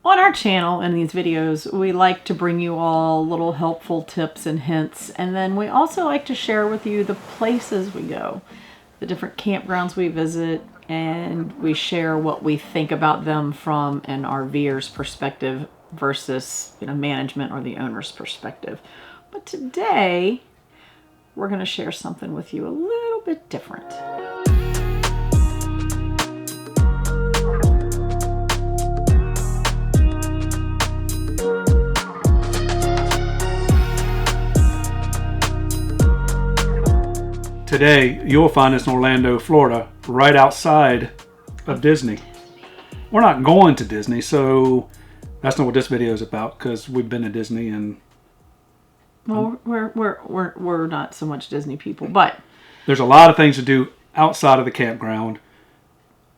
On our channel in these videos, we like to bring you all little helpful tips and hints, and then we also like to share with you the places we go, the different campgrounds we visit, and we share what we think about them from an RVer's perspective versus management or the owner's perspective. But today, we're going to share something with you a little bit different. Today, you'll find us in Orlando, Florida, right outside of Disney. We're not going to Disney, so that's not what this video is about, because we've been to Disney and... Well, we're not so much Disney people, but... There's a lot of things to do outside of the campground.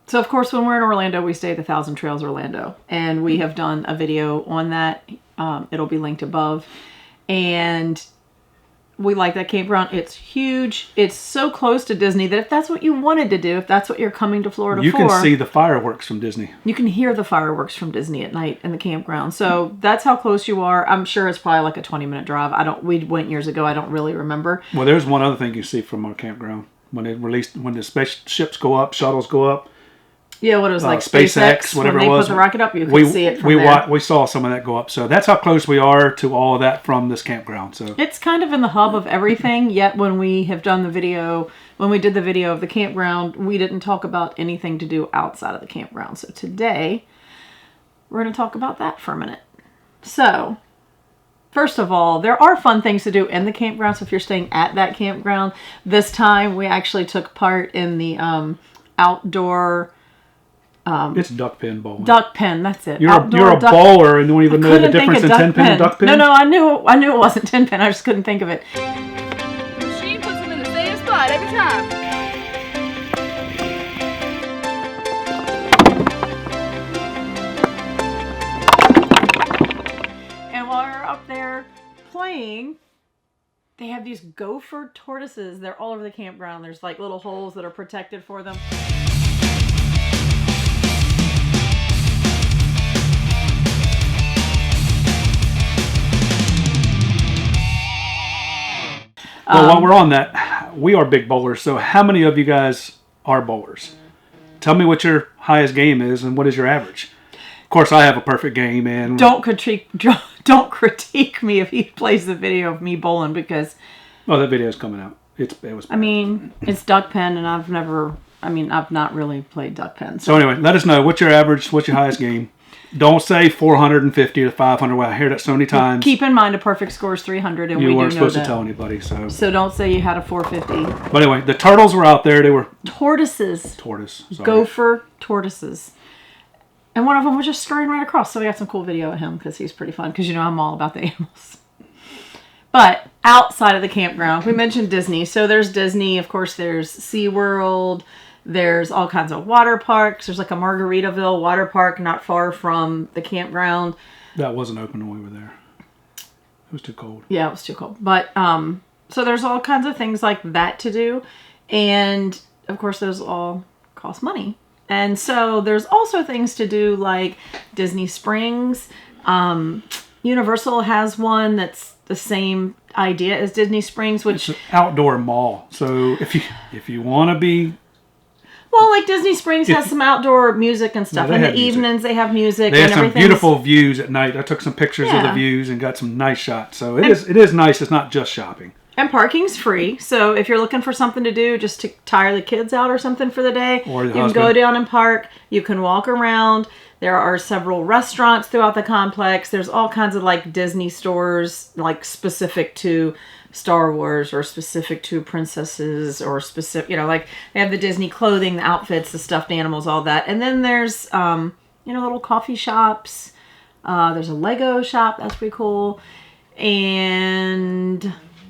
So, of course, when we're in Orlando, we stay at the Thousand Trails Orlando, and we have done a video on that. It'll be linked above, and... we like that campground. It's huge. It's so close to Disney that if that's what you wanted to do, if that's what you're coming to Florida for... You can see the fireworks from Disney. You can hear the fireworks from Disney at night in the campground. So that's how close you are. I'm sure it's probably like a 20-minute drive. We went years ago. I don't really remember. Well, there's one other thing you see from our campground. When the spaceships go up, shuttles go up. Yeah, what it was like SpaceX, whatever it was. When they put the rocket up, you could see it from there. We saw some of that go up. So that's how close we are to all of that from this campground. So it's kind of in the hub of everything, yet when we have done the video, when we did the video of the campground, we didn't talk about anything to do outside of the campground. So today, we're going to talk about that for a minute. So, first of all, there are fun things to do in the campground. So if you're staying at that campground, this time we actually took part in the outdoor... it's duck pin bowling. Duck pin, that's it. You're a bowler and you don't even know the difference in 10 pin and duck pin? No, I knew it wasn't 10 pin. I just couldn't think of it. She puts them in the same spot every time. And while we're up there playing, they have these gopher tortoises. They're all over the campground. There's like little holes that are protected for them. Well, while we're on that, we are big bowlers. So how many of you guys are bowlers? Tell me what your highest game is and what is your average. Of course, I have a perfect game. And don't critique me if he plays the video of me bowling because... Oh, that video is coming out. I mean, it's duck pen and I've not really played duck pen. So anyway, let us know. What's your average? What's your highest game? Don't say 450 to 500. Well, I hear that so many times. Keep in mind a perfect score is 300, and you we weren't do know supposed to tell anybody. So don't say you had a 450. But anyway, the turtles were out there. They were tortoises. Sorry. Gopher tortoises. And one of them was just scurrying right across. So we got some cool video of him because he's pretty fun. Because I'm all about the animals. But outside of the campground, we mentioned Disney. So there's Disney. Of course, there's SeaWorld. There's all kinds of water parks. There's like a Margaritaville water park not far from the campground. That wasn't open when we were there. It was too cold. Yeah, it was too cold. But so there's all kinds of things like that to do. And of course, those all cost money. And so there's also things to do like Disney Springs. Universal has one that's the same idea as Disney Springs, which... It's an outdoor mall. So if you want to be... Well, like Disney Springs has some outdoor music and stuff. In the evenings, they have music. They have some beautiful views at night. I took some pictures of the views and got some nice shots. So it is nice. It's not just shopping. And parking's free. So if you're looking for something to do just to tire the kids out or something for the day, you can go down and park. You can walk around. There are several restaurants throughout the complex. There's all kinds of like Disney stores like specific to Star Wars or specific to princesses or specific, like they have the Disney clothing, the outfits, the stuffed animals, all that. And then there's, little coffee shops. There's a Lego shop. That's pretty cool. And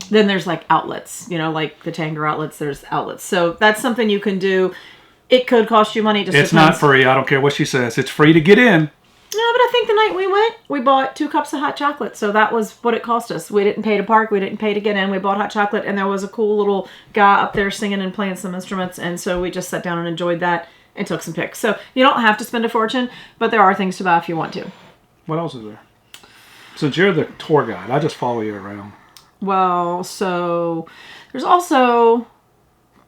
then there's like outlets, like the Tanger outlets, there's outlets. So that's something you can do. It could cost you money. It's not free. I don't care what she says. It's free to get in. No, but I think the night we went, we bought 2 cups of hot chocolate. So that was what it cost us. We didn't pay to park. We didn't pay to get in. We bought hot chocolate. And there was a cool little guy up there singing and playing some instruments. And so we just sat down and enjoyed that and took some pics. So you don't have to spend a fortune, but there are things to buy if you want to. What else is there? Since you're the tour guide, I just follow you around. Well, so there's also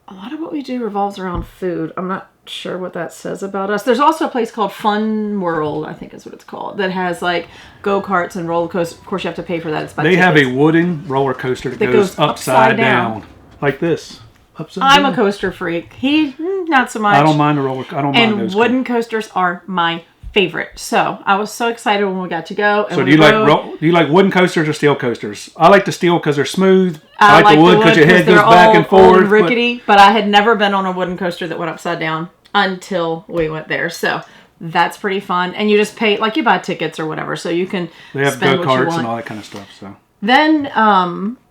a lot of what we do revolves around food. I'm not sure what that says about us. There's also a place called Fun World, I think is what it's called, that has like go-karts and roller coasters. Of course, you have to pay for that. It's by They have a wooden roller coaster that goes upside down. Like this. I'm a coaster freak. He, not so much. I don't mind the roller. I don't mind those. And wooden coasters are my favorite. So I was so excited when we got to go. And so do you like wooden coasters or steel coasters? I like the steel because they're smooth. I like the wood because your head goes back and forth. And rickety, but I had never been on a wooden coaster that went upside down until we went there. So that's pretty fun. And you just pay, like you buy tickets or whatever, so you can They have spend go-karts and all that kind of stuff. So then,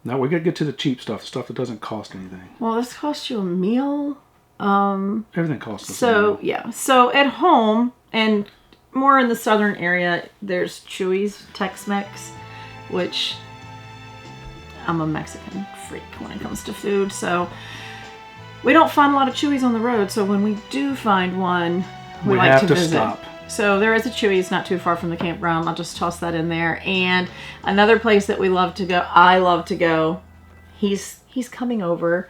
no, we got to get to the cheap stuff, stuff that doesn't cost anything. well, this costs you a meal. Everything costs us a So meal. yeah, so at home and more in the southern area, there's Chuy's Tex-Mex, which I'm a Mexican freak when it comes to food. So we don't find a lot of Chuy's on the road. So when we do find one, we like have to to visit. stop. So there is a Chuy's not too far from the campground. I'll just toss that in there. And another place that we love to go, I love to go, he's coming over,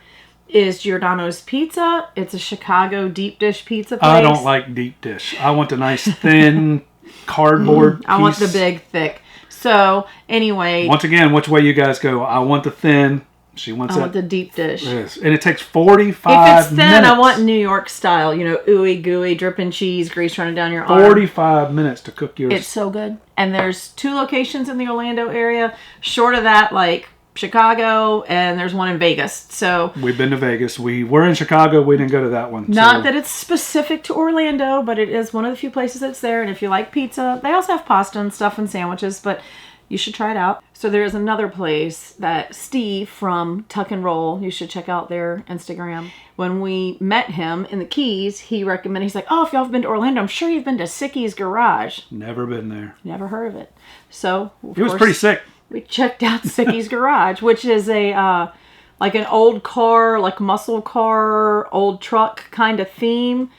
is Giordano's Pizza. It's a Chicago deep dish pizza place. I don't like deep dish. I want the nice thin cardboard I want the piece. big thick. So anyway, Once again, which way you guys go? I want the thin. She wants I want the deep dish. Yes. And it takes 45 If it's thin, minutes. I want New York style. You know, ooey gooey, dripping cheese, grease running down your arm. 45 minutes to cook yours. It's so good. And there's 2 locations in the Orlando area. Short of that, like Chicago, and there's one in Vegas. So We've been to Vegas. We were in Chicago. We didn't go to that one. not that it's specific to Orlando, but it is one of the few places that's there. And if you like pizza, they also have pasta and stuff and sandwiches, but you should try it out. So there is another place that Steve from Tuck and Roll, you should check out their Instagram. When we met him in the Keys, he recommended, he's like, oh, if y'all have been to Orlando, I'm sure you've been to Sicky's Garage. Never been there. Never heard of it. So It was pretty sick. We checked out Sicky's Garage, which is a like an old car, like muscle car, old truck kind of theme,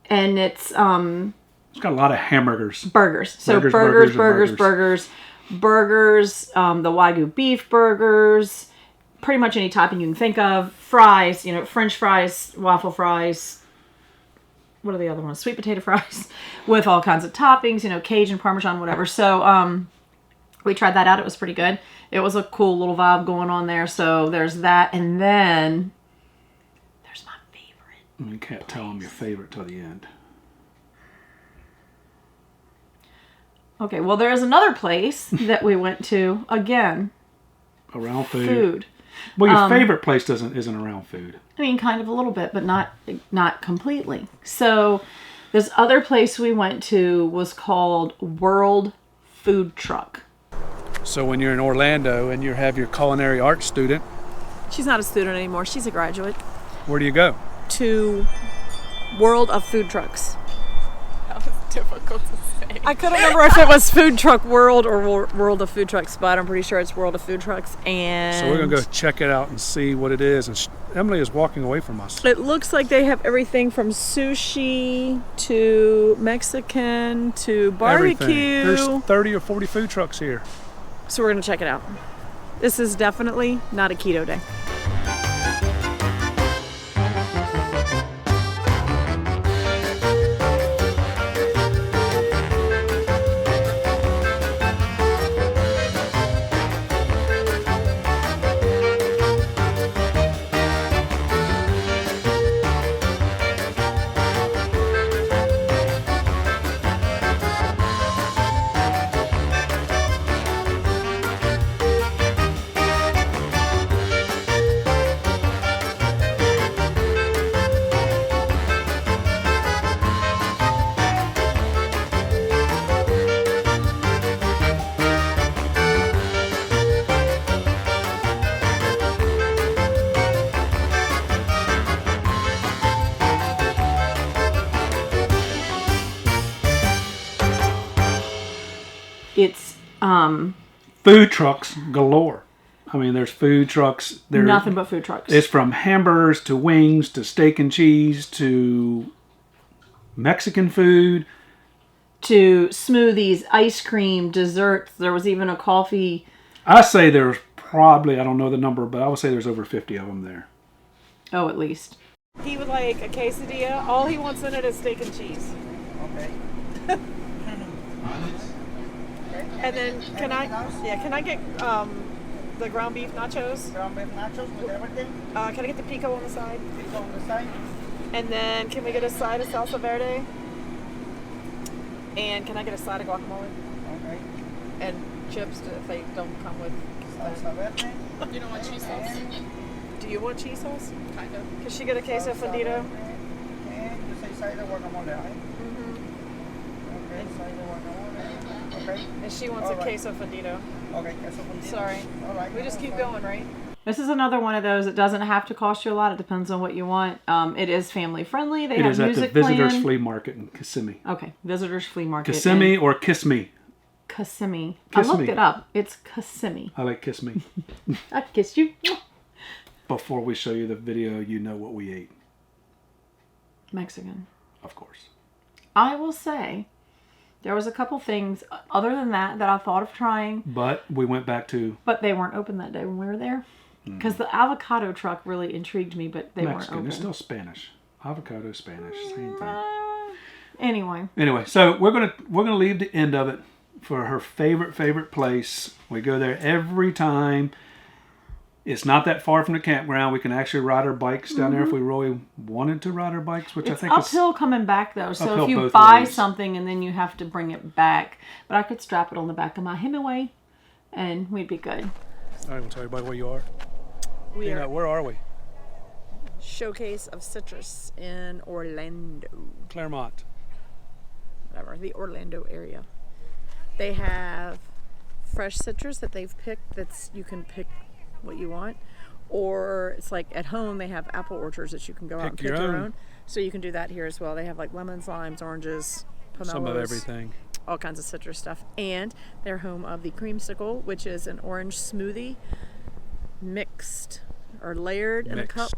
and it's It's got a lot of hamburgers. burgers. So Burgers, the Wagyu beef burgers, pretty much any topping you can think of. Fries, you know, French fries, waffle fries. What are the other ones? Sweet potato fries with all kinds of toppings, you know, Cajun, Parmesan, whatever. So we tried that out. It was pretty good. It was a cool little vibe going on there. So there's that. And then there's my favorite. You can't tell them your favorite till the end. Okay, well, there is another place that we went to, again, Around food. food. Well, your favorite place isn't around food. I mean, kind of a little bit, but not completely. So this other place we went to was called World Food Truck. So when you're in Orlando and you have your culinary arts student, She's not a student anymore. She's a graduate. where do you go? To World of Food Trucks. That was difficult to say. I couldn't remember if it was Food Truck World or World of Food Trucks, but I'm pretty sure it's World of Food Trucks. And So we're going to go check it out and see what it is. And Emily is walking away from us. it looks like they have everything from sushi to Mexican to barbecue. Everything. There's 30 or 40 food trucks here. So we're going to check it out. This is definitely not a keto day. It's Food trucks galore. I mean, there's food trucks. nothing but food trucks. It's from hamburgers to wings to steak and cheese to Mexican food to smoothies, ice cream, desserts. There was even a coffee. I say there's probably, I don't know the number, but I would say there's over 50 of them there. Oh, at least. He would like a quesadilla. All he wants in it is steak and cheese. Okay. And then can I get the ground beef nachos? Ground beef nachos with everything. Can I get the pico on the side? Pico on the side. And then can we get a side of salsa verde? And can I get a side of guacamole? Okay. And chips if they don't come with. Salsa verde. You don't want cheese sauce? Do you want cheese sauce? Kind of. Can she get a queso fundido? And you say side of guacamole, right? Okay, side of guacamole. Okay. And she wants All a right. queso fundido. Okay, queso fundido. Sorry. All right. We just keep fine. going, right? This is another one of those. It doesn't have to cost you a lot. It depends on what you want. It is family friendly. They It have is at the music Visitors playing. Flea Market in Kissimmee. Okay, Visitors Flea Market. Kissimmee or Kiss Me? Kissimmee. I Kiss looked Me. it up. It's Kissimmee. I like Kiss Me. I kissed you. Before we show you the video, you know what we ate. Mexican. Of course. I will say, there was a couple things other than that I thought of trying, But we went back to but they weren't open that day when we were there. Because the avocado truck really intrigued me, but they Mexican. weren't It's open. still Spanish. Avocado, Spanish. Same thing. Anyway, Anyway, so we're gonna leave the end of it for her favorite place. We go there every time. It's not that far from the campground. We can actually ride our bikes down there if we really wanted to ride our bikes, which it's I think uphill coming back though. So uphill if you both buy ways. something and then you have to bring it back, but I could strap it on the back of my Hemingway, and we'd be good. I will tell everybody where you are. We are Where are we? Showcase of Citrus in Orlando. Claremont. Whatever, the Orlando area. They have fresh citrus that they've picked you can pick what you want. Or it's like at home they have apple orchards that you can go out and pick your own. So you can do that here as well. They have like lemons, limes, oranges, pomelos. Some of everything. All kinds of citrus stuff. And they're home of the creamsicle, which is an orange smoothie mixed or layered in a cup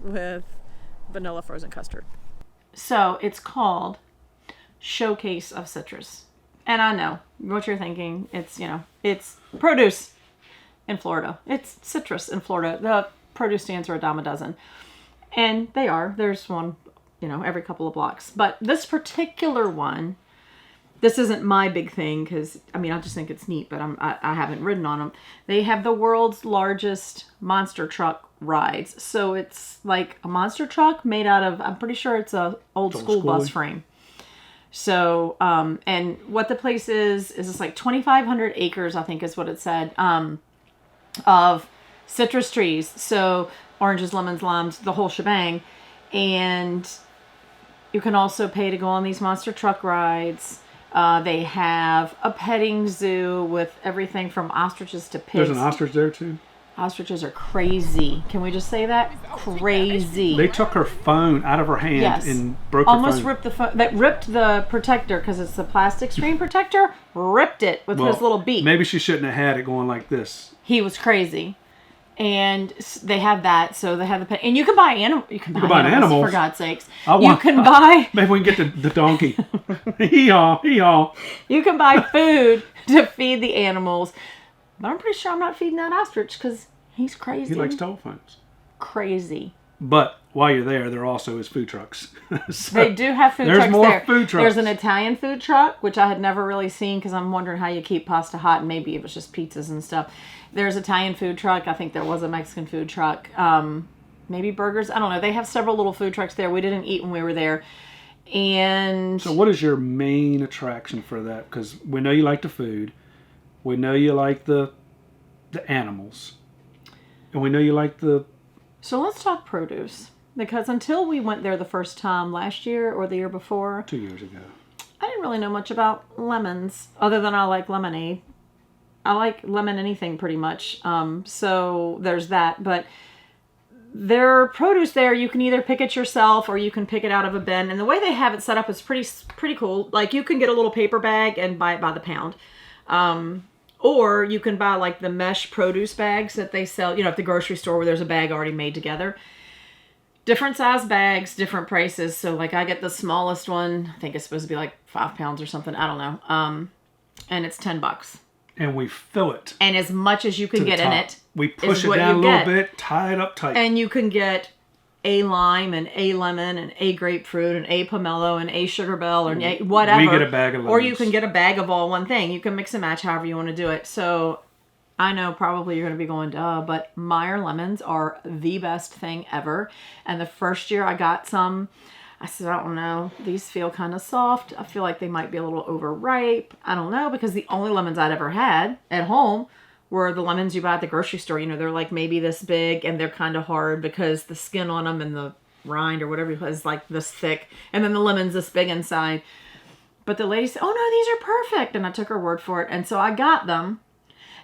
with vanilla frozen custard. So it's called Showcase of Citrus. And I know what you're thinking. It's, it's produce in Florida. It's citrus in Florida. The produce stands are a dime a dozen. And they are. There's one, every couple of blocks. But this particular one, this isn't my big thing because, I just think it's neat, but I haven't ridden on them. They have the world's largest monster truck rides. So it's like a monster truck made out of, I'm pretty sure it's a old school bus frame. So, and what the place is it's like 2,500 acres, I think is what it said, of citrus trees. So oranges, lemons, limes, the whole shebang. And you can also pay to go on these monster truck rides. They have a petting zoo with everything from ostriches to pigs. There's an ostrich there too. Ostriches are crazy. Can we just say that? Crazy. They took her phone out of her hand and broke Almost her phone. ripped the phone. That ripped the protector because it's the plastic screen protector. Ripped it with his little beak. Maybe she shouldn't have had it going like this. He was crazy. And they have that, so they have the pet. And you can buy animal. You can buy animals, for God's sakes. You can buy. Maybe we can get the donkey. Hee-haw, hee-haw. You can buy food to feed the animals. But I'm pretty sure I'm not feeding that ostrich because he's crazy. He likes telephones. Crazy. But while you're there also is food trucks. So they do have food there's trucks more there. Food trucks. There's an Italian food truck, which I had never really seen because I'm wondering how you keep pasta hot, and maybe it was just pizzas and stuff. There's Italian food truck. I think there was a Mexican food truck. Maybe burgers. I don't know. They have several little food trucks there. We didn't eat when we were there. And so what is your main attraction for that? Because we know you like the food. We know you like the animals. And we know you like the... So let's talk produce. Because until we went there the first time last year or the year before... 2 years ago. I didn't really know much about lemons. Other than I like lemonade. I like lemon anything pretty much. So there's that. But their produce there, you can either pick it yourself or you can pick it out of a bin. And the way they have it set up is pretty cool. Like you can get a little paper bag and buy it by the pound. Or you can buy like the mesh produce bags that they sell, at the grocery store where there's a bag already made together. Different size bags, different prices. So like I get the smallest one. I think it's supposed to be like 5 pounds or something. I don't know. And it's $10. And we fill it. And as much as you can get in it. We push it down a little bit, tie it up tight. And you can get a lime and a lemon and a grapefruit and a pomelo and a sugar bell or whatever. We get a bag of lemons. Or you can get a bag of all one thing. You can mix and match however you want to do it. So I know probably you're going to be going, duh, but Meyer lemons are the best thing ever. And the first year I got some, I said, I don't know, these feel kind of soft. I feel like they might be a little overripe. I don't know, because the only lemons I'd ever had at home were the lemons you buy at the grocery store. You know, they're like maybe this big and they're kind of hard because the skin on them and the rind or whatever is like this thick. And then the lemon's this big inside. But the lady said, oh no, these are perfect. And I took her word for it. And so I got them.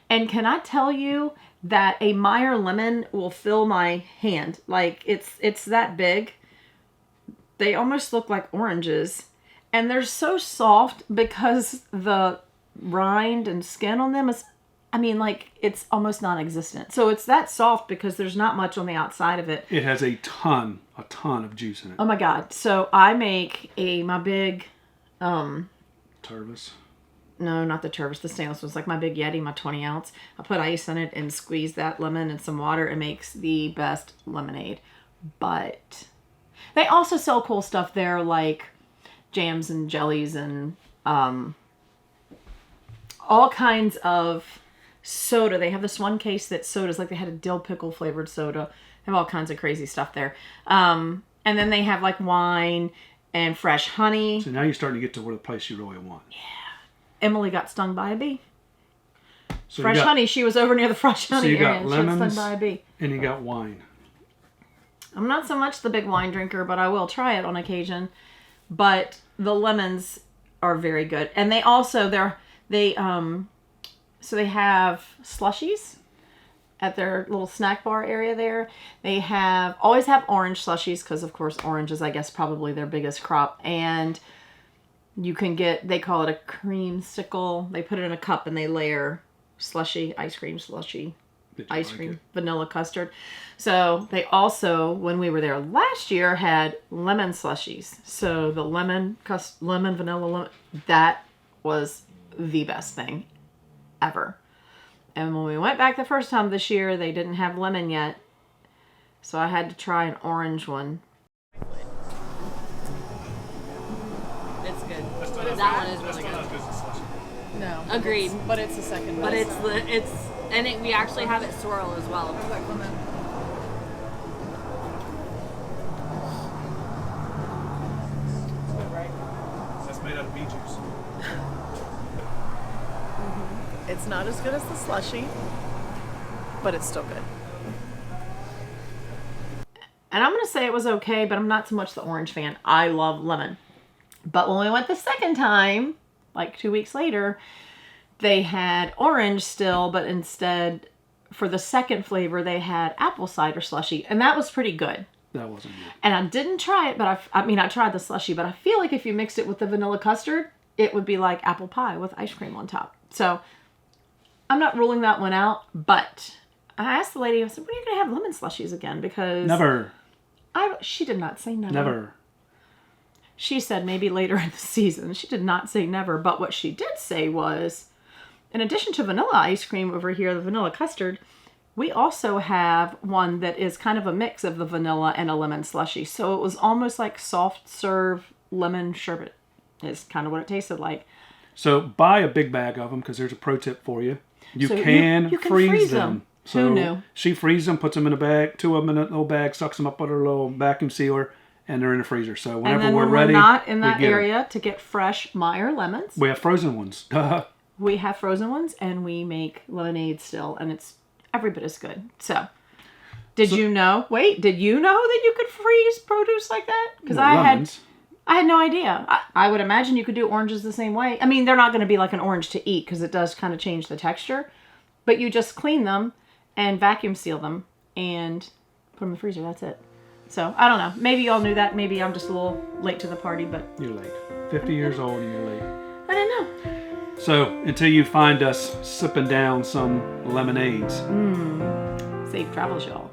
And can I tell you that a Meyer lemon will fill my hand? Like it's that big. They almost look like oranges. And they're so soft because the rind and skin on them is, I mean, like, it's almost non-existent. So it's that soft because there's not much on the outside of it. It has a ton of juice in it. Oh my God. So I make my big, Tervis. No, not the Tervis. The stainless one's like my big Yeti, my 20 ounce. I put ice in it and squeeze that lemon and some water. It makes the best lemonade. But they also sell cool stuff there, like jams and jellies and all kinds of soda. They have this one case that's sodas, like they had a dill pickle flavored soda. They have all kinds of crazy stuff there. And then they have like wine and fresh honey. So now you're starting to get to where the place you really want. Yeah. Emily got stung by a bee. So fresh honey. She was over near the fresh honey so you got area. Lemons, she got stung by a bee. And you got wine. I'm not so much the big wine drinker, but I will try it on occasion. But the lemons are very good. And they also, they have slushies at their little snack bar area there. They always have orange slushies because, of course, orange is, I guess, probably their biggest crop. And you can get, they call it a creamsicle. They put it in a cup and they layer slushy, ice cream slushy, ice cream, vanilla custard. So they also, when we were there last year, had lemon slushies. So the lemon, vanilla, lemon, that was the best thing ever. And when we went back the first time this year, they didn't have lemon yet. So I had to try an orange one. It's good. That one is really good. No. Agreed. But it's the second But best. we actually have it swirl as well. That's made out of bee juice. It's not as good as the slushie, but it's still good. And I'm going to say it was okay, but I'm not so much the orange fan. I love lemon. But when we went the second time, like 2 weeks later, they had orange still, but instead, for the second flavor, they had apple cider slushie. And that was pretty good. That wasn't good. And I didn't try it, but I tried the slushie, but I feel like if you mixed it with the vanilla custard, it would be like apple pie with ice cream on top. So I'm not ruling that one out, but I asked the lady, I said, when are you going to have lemon slushies again? Because Never. She did not say never. Never. She said maybe later in the season. She did not say never, but what she did say was, in addition to vanilla ice cream over here, the vanilla custard, we also have one that is kind of a mix of the vanilla and a lemon slushie. So it was almost like soft serve lemon sherbet is kind of what it tasted like. So buy a big bag of them because there's a pro tip for you. You So can you can freeze them. So Who knew? she freezes them, puts them in a bag, 2 of them in a little bag, sucks them up with her little vacuum sealer, and they're in the freezer. So And whenever then we're when ready, we're not in that we get 'em. area to get fresh Meyer lemons, We have frozen ones. we have frozen ones and we make lemonade still, and it's every bit as good. So, did you know that you could freeze produce like that? Because I had no idea. I would imagine you could do oranges the same way. I mean, they're not going to be like an orange to eat because it does kind of change the texture. But you just clean them and vacuum seal them and put them in the freezer. That's it. So, I don't know. Maybe y'all knew that. Maybe I'm just a little late to the party, but You're late. 50 years old and you're late. I didn't know. So until you find us sipping down some lemonades. Safe travels, y'all.